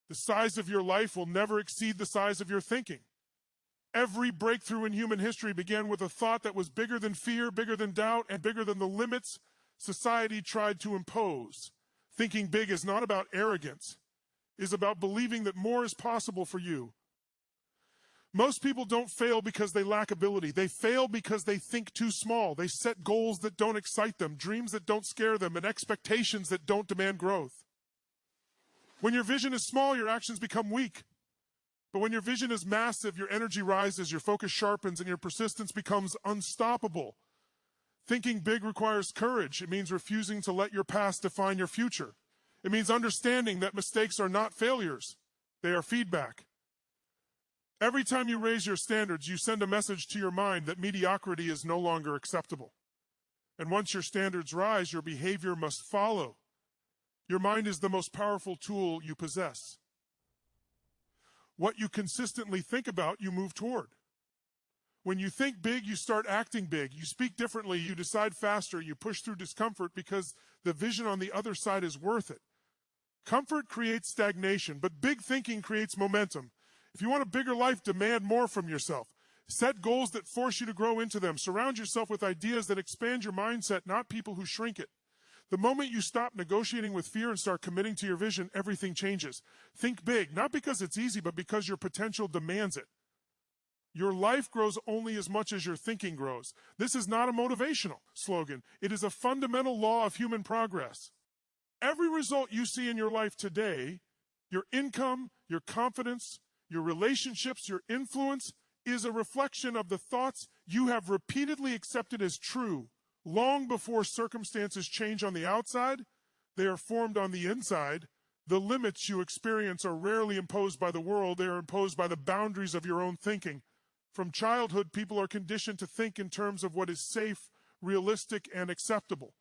The size of your life will never exceed the size of your thinking. Every breakthrough in human history began with a thought that was bigger than fear, bigger than doubt, and bigger than the limits society tried to impose. Thinking big is not about arrogance. It is about believing that more is possible for you. Most people don't fail because they lack ability. They fail because they think too small. They set goals that don't excite them, dreams that don't scare them, and expectations that don't demand growth. When your vision is small, your actions become weak. But when your vision is massive, your energy rises, your focus sharpens, and your persistence becomes unstoppable. Thinking big requires courage. It means refusing to let your past define your future. It means understanding that mistakes are not failures. They are feedback. Every time you raise your standards, you send a message to your mind that mediocrity is no longer acceptable. And once your standards rise, your behavior must follow. Your mind is the most powerful tool you possess. What you consistently think about, you move toward. When you think big, you start acting big. You speak differently, you decide faster, you push through discomfort because the vision on the other side is worth it. Comfort creates stagnation, but big thinking creates momentum. If you want a bigger life, demand more from yourself. Set goals that force you to grow into them. Surround yourself with ideas that expand your mindset, not people who shrink it. The moment you stop negotiating with fear and start committing to your vision, everything changes. Think big, not because it's easy, but because your potential demands it. Your life grows only as much as your thinking grows. This is not a motivational slogan. It is a fundamental law of human progress. Every result you see in your life today, your income, your confidence, your relationships, your influence, is a reflection of the thoughts you have repeatedly accepted as true. Long before circumstances change on the outside, they are formed on the inside. The limits you experience are rarely imposed by the world. They are imposed by the boundaries of your own thinking. From childhood, people are conditioned to think in terms of what is safe, realistic, and acceptable.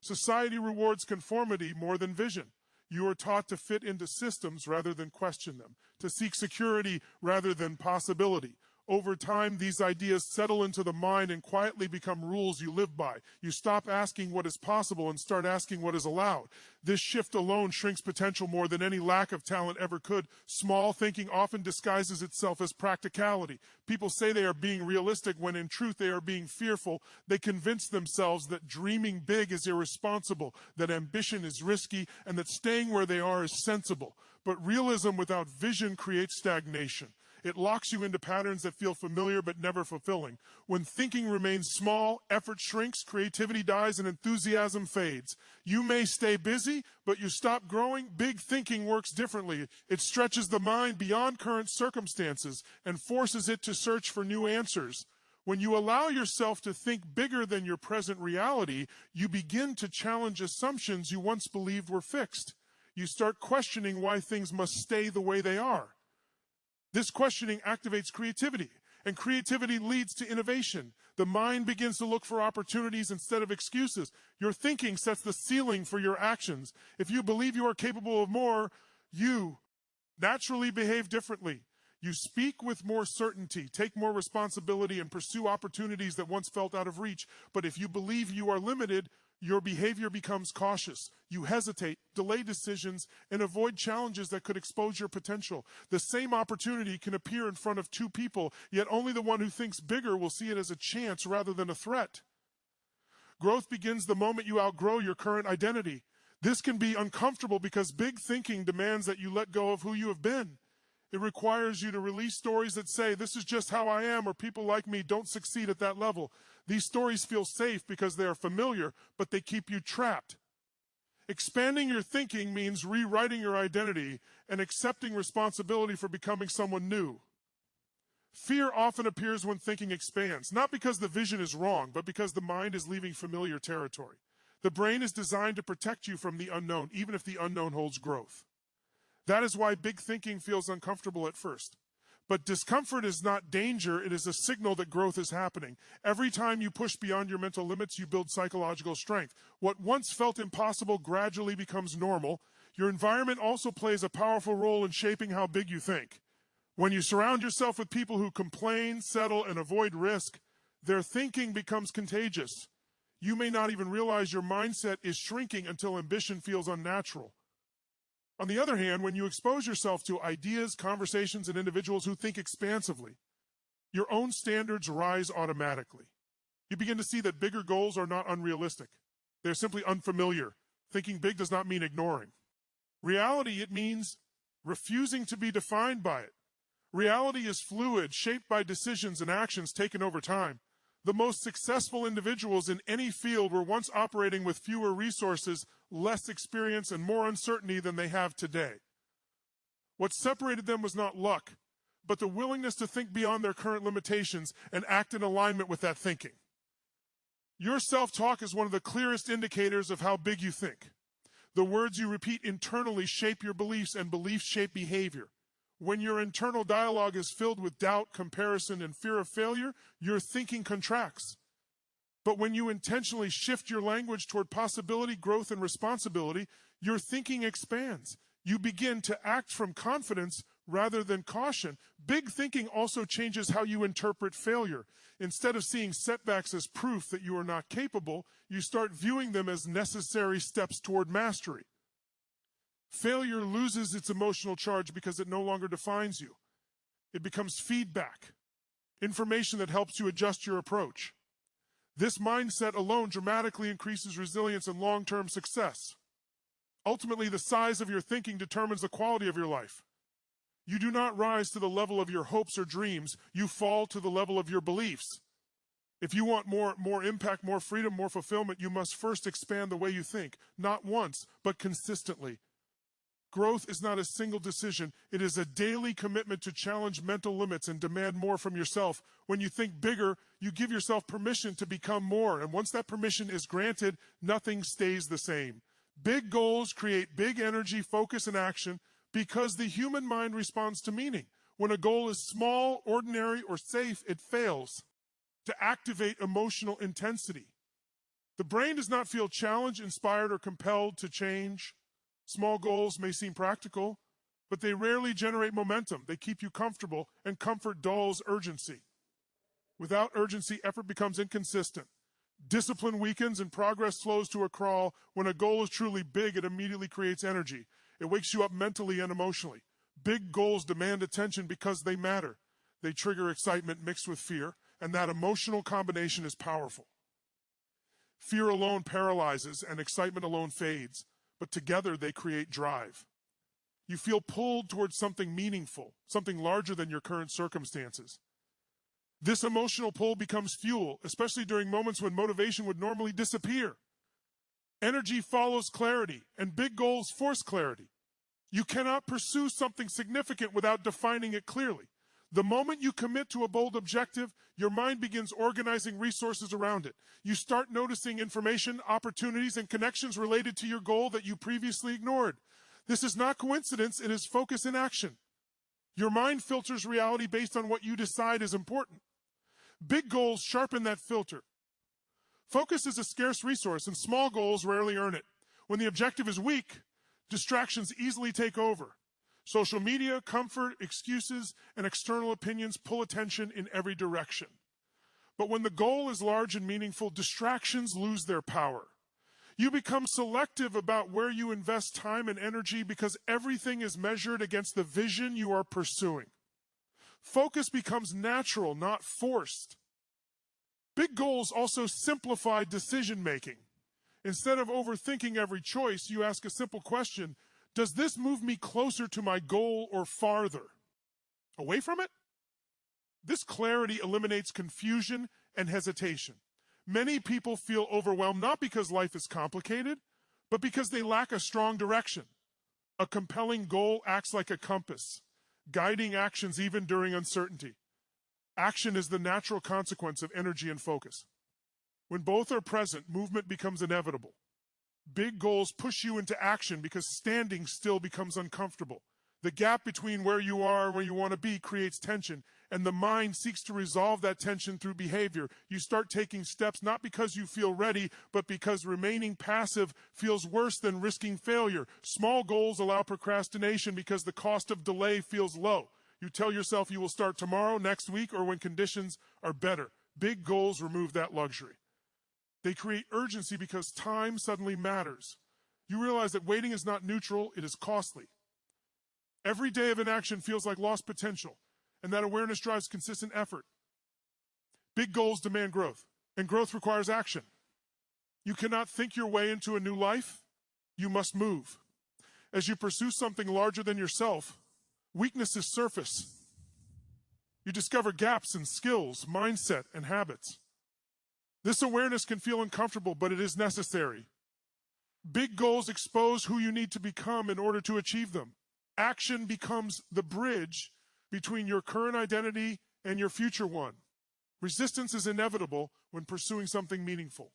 Society rewards conformity more than vision. You are taught to fit into systems rather than question them, to seek security rather than possibility. Over time, these ideas settle into the mind and quietly become rules you live by. You stop asking what is possible and start asking what is allowed. This shift alone shrinks potential more than any lack of talent ever could. Small thinking often disguises itself as practicality. People say they are being realistic when in truth they are being fearful. They convince themselves that dreaming big is irresponsible, that ambition is risky, and that staying where they are is sensible. But realism without vision creates stagnation. It locks you into patterns that feel familiar but never fulfilling. When thinking remains small, effort shrinks, creativity dies, and enthusiasm fades. You may stay busy, but you stop growing. Big thinking works differently. It stretches the mind beyond current circumstances and forces it to search for new answers. When you allow yourself to think bigger than your present reality, you begin to challenge assumptions you once believed were fixed. You start questioning why things must stay the way they are. This questioning activates creativity, and creativity leads to innovation. The mind begins to look for opportunities instead of excuses. Your thinking sets the ceiling for your actions. If you believe you are capable of more, you naturally behave differently. You speak with more certainty, take more responsibility, and pursue opportunities that once felt out of reach. But if you believe you are limited, your behavior becomes cautious. You hesitate, delay decisions, and avoid challenges that could expose your potential. The same opportunity can appear in front of two people, yet only the one who thinks bigger will see it as a chance rather than a threat. Growth begins the moment you outgrow your current identity. This can be uncomfortable because big thinking demands that you let go of who you have been. It requires you to release stories that say, "This is just how I am," or "People like me don't succeed at that level." These stories feel safe because they are familiar, but they keep you trapped. Expanding your thinking means rewriting your identity and accepting responsibility for becoming someone new. Fear often appears when thinking expands, not because the vision is wrong, but because the mind is leaving familiar territory. The brain is designed to protect you from the unknown, even if the unknown holds growth. That is why big thinking feels uncomfortable at first. But discomfort is not danger, it is a signal that growth is happening. Every time you push beyond your mental limits, you build psychological strength. What once felt impossible gradually becomes normal. Your environment also plays a powerful role in shaping how big you think. When you surround yourself with people who complain, settle, and avoid risk, their thinking becomes contagious. You may not even realize your mindset is shrinking until ambition feels unnatural. On the other hand, when you expose yourself to ideas, conversations, and individuals who think expansively, your own standards rise automatically. You begin to see that bigger goals are not unrealistic. They're simply unfamiliar. Thinking big does not mean ignoring. Reality, it means refusing to be defined by it. Reality is fluid, shaped by decisions and actions taken over time. The most successful individuals in any field were once operating with fewer resources, less experience, and more uncertainty than they have today. What separated them was not luck, but the willingness to think beyond their current limitations and act in alignment with that thinking. Your self-talk is one of the clearest indicators of how big you think. The words you repeat internally shape your beliefs, and beliefs shape behavior. When your internal dialogue is filled with doubt, comparison, and fear of failure, your thinking contracts. But when you intentionally shift your language toward possibility, growth, and responsibility, your thinking expands. You begin to act from confidence rather than caution. Big thinking also changes how you interpret failure. Instead of seeing setbacks as proof that you are not capable, you start viewing them as necessary steps toward mastery. Failure loses its emotional charge because it no longer defines you. It becomes feedback, information that helps you adjust your approach. This mindset alone dramatically increases resilience and long-term success. Ultimately, the size of your thinking determines the quality of your life. You do not rise to the level of your hopes or dreams. You fall to the level of your beliefs. If you want more impact, more freedom, more fulfillment, you must first expand the way you think, not once, but consistently. Growth is not a single decision. It is a daily commitment to challenge mental limits and demand more from yourself. When you think bigger, you give yourself permission to become more. And once that permission is granted, nothing stays the same. Big goals create big energy, focus, and action because the human mind responds to meaning. When a goal is small, ordinary, or safe, it fails to activate emotional intensity. The brain does not feel challenged, inspired, or compelled to change. Small goals may seem practical, but they rarely generate momentum. They keep you comfortable, and comfort dulls urgency. Without urgency, effort becomes inconsistent. Discipline weakens and progress slows to a crawl. When a goal is truly big, it immediately creates energy. It wakes you up mentally and emotionally. Big goals demand attention because they matter. They trigger excitement mixed with fear, and that emotional combination is powerful. Fear alone paralyzes, and excitement alone fades. But together they create drive. You feel pulled towards something meaningful, something larger than your current circumstances. This emotional pull becomes fuel, especially during moments when motivation would normally disappear. Energy follows clarity, and big goals force clarity. You cannot pursue something significant without defining it clearly. The moment you commit to a bold objective, your mind begins organizing resources around it. You start noticing information, opportunities, and connections related to your goal that you previously ignored. This is not coincidence, it is focus in action. Your mind filters reality based on what you decide is important. Big goals sharpen that filter. Focus is a scarce resource, and small goals rarely earn it. When the objective is weak, distractions easily take over. Social media, comfort, excuses, and external opinions pull attention in every direction. But when the goal is large and meaningful, distractions lose their power. You become selective about where you invest time and energy because everything is measured against the vision you are pursuing. Focus becomes natural, not forced. Big goals also simplify decision-making. Instead of overthinking every choice, you ask a simple question: does this move me closer to my goal or farther? Away from it? This clarity eliminates confusion and hesitation. Many people feel overwhelmed not because life is complicated, but because they lack a strong direction. A compelling goal acts like a compass, guiding actions even during uncertainty. Action is the natural consequence of energy and focus. When both are present, movement becomes inevitable. Big goals push you into action because standing still becomes uncomfortable. The gap between where you are and where you want to be creates tension, and the mind seeks to resolve that tension through behavior. You start taking steps not because you feel ready, but because remaining passive feels worse than risking failure. Small goals allow procrastination because the cost of delay feels low. You tell yourself you will start tomorrow, next week, or when conditions are better. Big goals remove that luxury. They create urgency because time suddenly matters. You realize that waiting is not neutral, it is costly. Every day of inaction feels like lost potential, and that awareness drives consistent effort. Big goals demand growth, and growth requires action. You cannot think your way into a new life. You must move. As you pursue something larger than yourself, weaknesses surface. You discover gaps in skills, mindset, and habits. This awareness can feel uncomfortable, but it is necessary. Big goals expose who you need to become in order to achieve them. Action becomes the bridge between your current identity and your future one. Resistance is inevitable when pursuing something meaningful.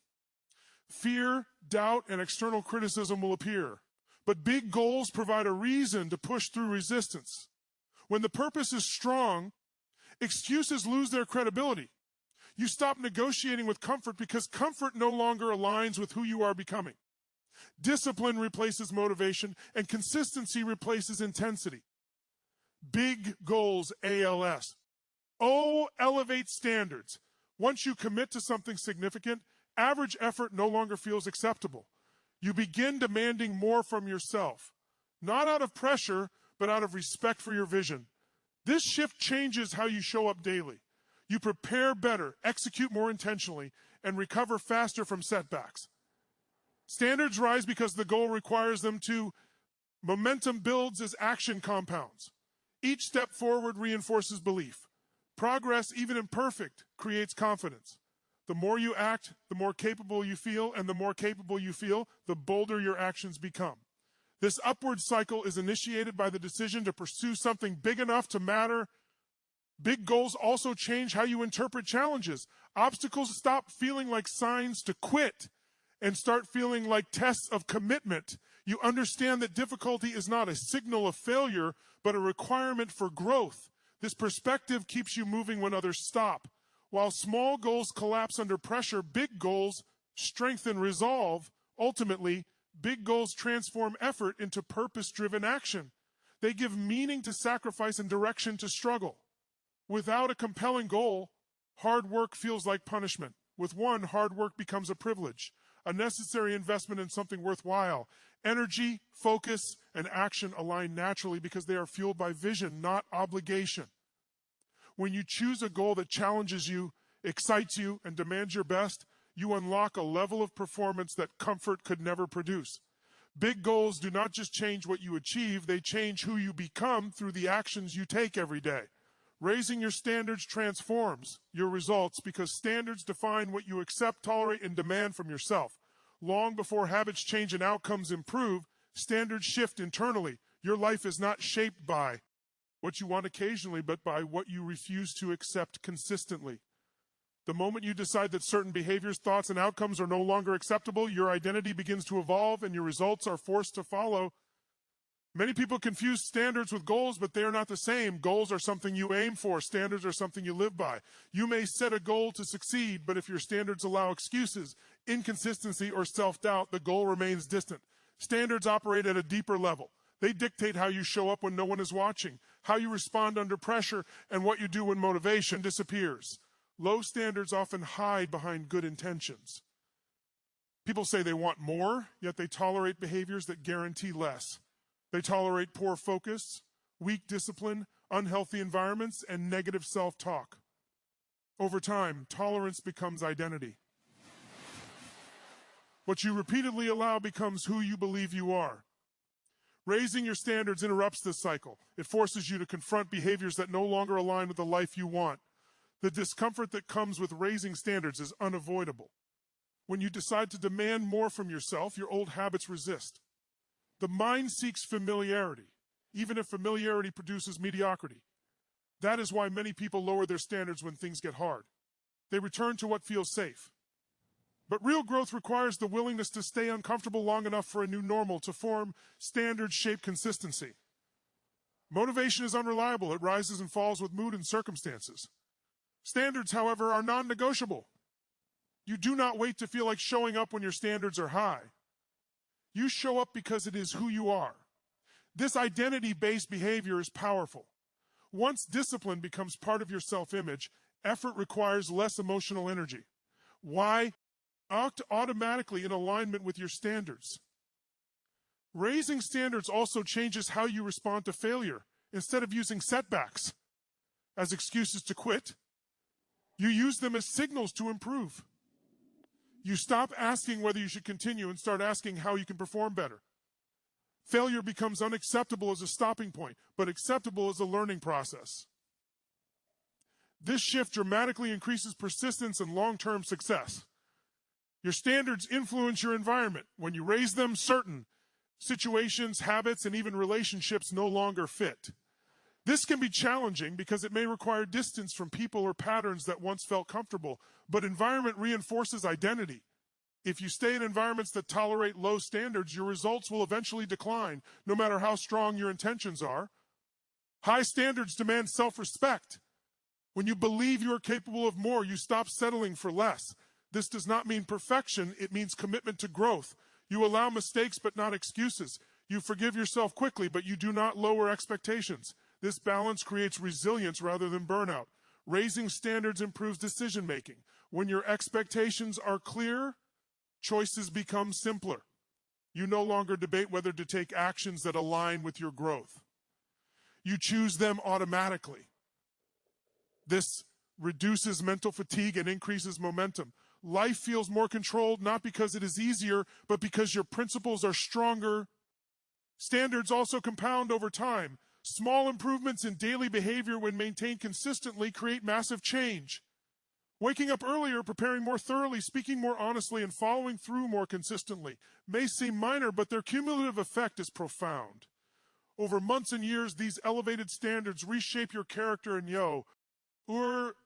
Fear, doubt, and external criticism will appear, but big goals provide a reason to push through resistance. When the purpose is strong, excuses lose their credibility. You stop negotiating with comfort because comfort no longer aligns with who you are becoming. Discipline replaces motivation, and consistency replaces intensity. Big goals, ALS. O, elevate standards. Once you commit to something significant, average effort no longer feels acceptable. You begin demanding more from yourself, not out of pressure, but out of respect for your vision. This shift changes how you show up daily. You prepare better, execute more intentionally, and recover faster from setbacks. Standards rise because the goal requires them to. Momentum builds as action compounds. Each step forward reinforces belief. Progress, even imperfect, creates confidence. The more you act, the more capable you feel, and the more capable you feel, the bolder your actions become. This upward cycle is initiated by the decision to pursue something big enough to matter. Big goals also change how you interpret challenges. Obstacles stop feeling like signs to quit and start feeling like tests of commitment. You understand that difficulty is not a signal of failure, but a requirement for growth. This perspective keeps you moving when others stop. While small goals collapse under pressure, big goals strengthen resolve. Ultimately, big goals transform effort into purpose-driven action. They give meaning to sacrifice and direction to struggle. Without a compelling goal, hard work feels like punishment. With one, hard work becomes a privilege, a necessary investment in something worthwhile. Energy, focus, and action align naturally because they are fueled by vision, not obligation. When you choose a goal that challenges you, excites you, and demands your best, you unlock a level of performance that comfort could never produce. Big goals do not just change what you achieve, they change who you become through the actions you take every day. Raising your standards transforms your results because standards define what you accept, tolerate, and demand from yourself. Long before habits change and outcomes improve, standards shift internally. Your life is not shaped by what you want occasionally, but by what you refuse to accept consistently. The moment you decide that certain behaviors, thoughts, and outcomes are no longer acceptable, your identity begins to evolve and your results are forced to follow. Many people confuse standards with goals, but they are not the same. Goals are something you aim for. Standards are something you live by. You may set a goal to succeed, but if your standards allow excuses, inconsistency, or self-doubt, the goal remains distant. Standards operate at a deeper level. They dictate how you show up when no one is watching, how you respond under pressure, and what you do when motivation disappears. Low standards often hide behind good intentions. People say they want more, yet they tolerate behaviors that guarantee less. They tolerate poor focus, weak discipline, unhealthy environments, and negative self-talk. Over time, tolerance becomes identity. What you repeatedly allow becomes who you believe you are. Raising your standards interrupts this cycle. It forces you to confront behaviors that no longer align with the life you want. The discomfort that comes with raising standards is unavoidable. When you decide to demand more from yourself, your old habits resist. The mind seeks familiarity, even if familiarity produces mediocrity. That is why many people lower their standards when things get hard. They return to what feels safe. But real growth requires the willingness to stay uncomfortable long enough for a new normal to form standards-shaped consistency. Motivation is unreliable. It rises and falls with mood and circumstances. Standards, however, are non-negotiable. You do not wait to feel like showing up when your standards are high. You show up because it is who you are. This identity-based behavior is powerful. Once discipline becomes part of your self-image, effort requires less emotional energy. Why? Act automatically in alignment with your standards. Raising standards also changes how you respond to failure. Instead of using setbacks as excuses to quit, you use them as signals to improve. You stop asking whether you should continue and start asking how you can perform better. Failure becomes unacceptable as a stopping point, but acceptable as a learning process. This shift dramatically increases persistence and long-term success. Your standards influence your environment. When you raise them, certain situations, habits, and even relationships no longer fit. This can be challenging because it may require distance from people or patterns that once felt comfortable, but environment reinforces identity. If you stay in environments that tolerate low standards, your results will eventually decline, no matter how strong your intentions are. High standards demand self-respect. When you believe you are capable of more, you stop settling for less. This does not mean perfection, it means commitment to growth. You allow mistakes but not excuses. You forgive yourself quickly, but you do not lower expectations. This balance creates resilience rather than burnout. Raising standards improves decision-making. When your expectations are clear, choices become simpler. You no longer debate whether to take actions that align with your growth. You choose them automatically. This reduces mental fatigue and increases momentum. Life feels more controlled not because it is easier, but because your principles are stronger. Standards also compound over time. Small improvements in daily behavior, when maintained consistently, create massive change. Waking up earlier, preparing more thoroughly, speaking more honestly, and following through more consistently may seem minor, but their cumulative effect is profound. Over months and years, these elevated standards reshape your character and your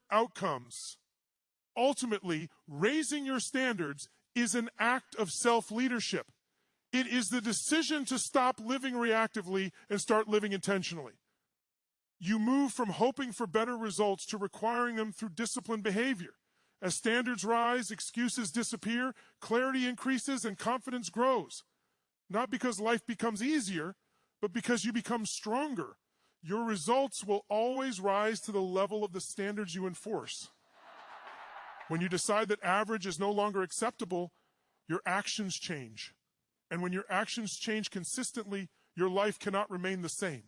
outcomes. Ultimately, raising your standards is an act of self-leadership. It is the decision to stop living reactively and start living intentionally. You move from hoping for better results to requiring them through disciplined behavior. As standards rise, excuses disappear, clarity increases, and confidence grows. Not because life becomes easier, but because you become stronger. Your results will always rise to the level of the standards you enforce. When you decide that average is no longer acceptable, your actions change. And when your actions change consistently, your life cannot remain the same.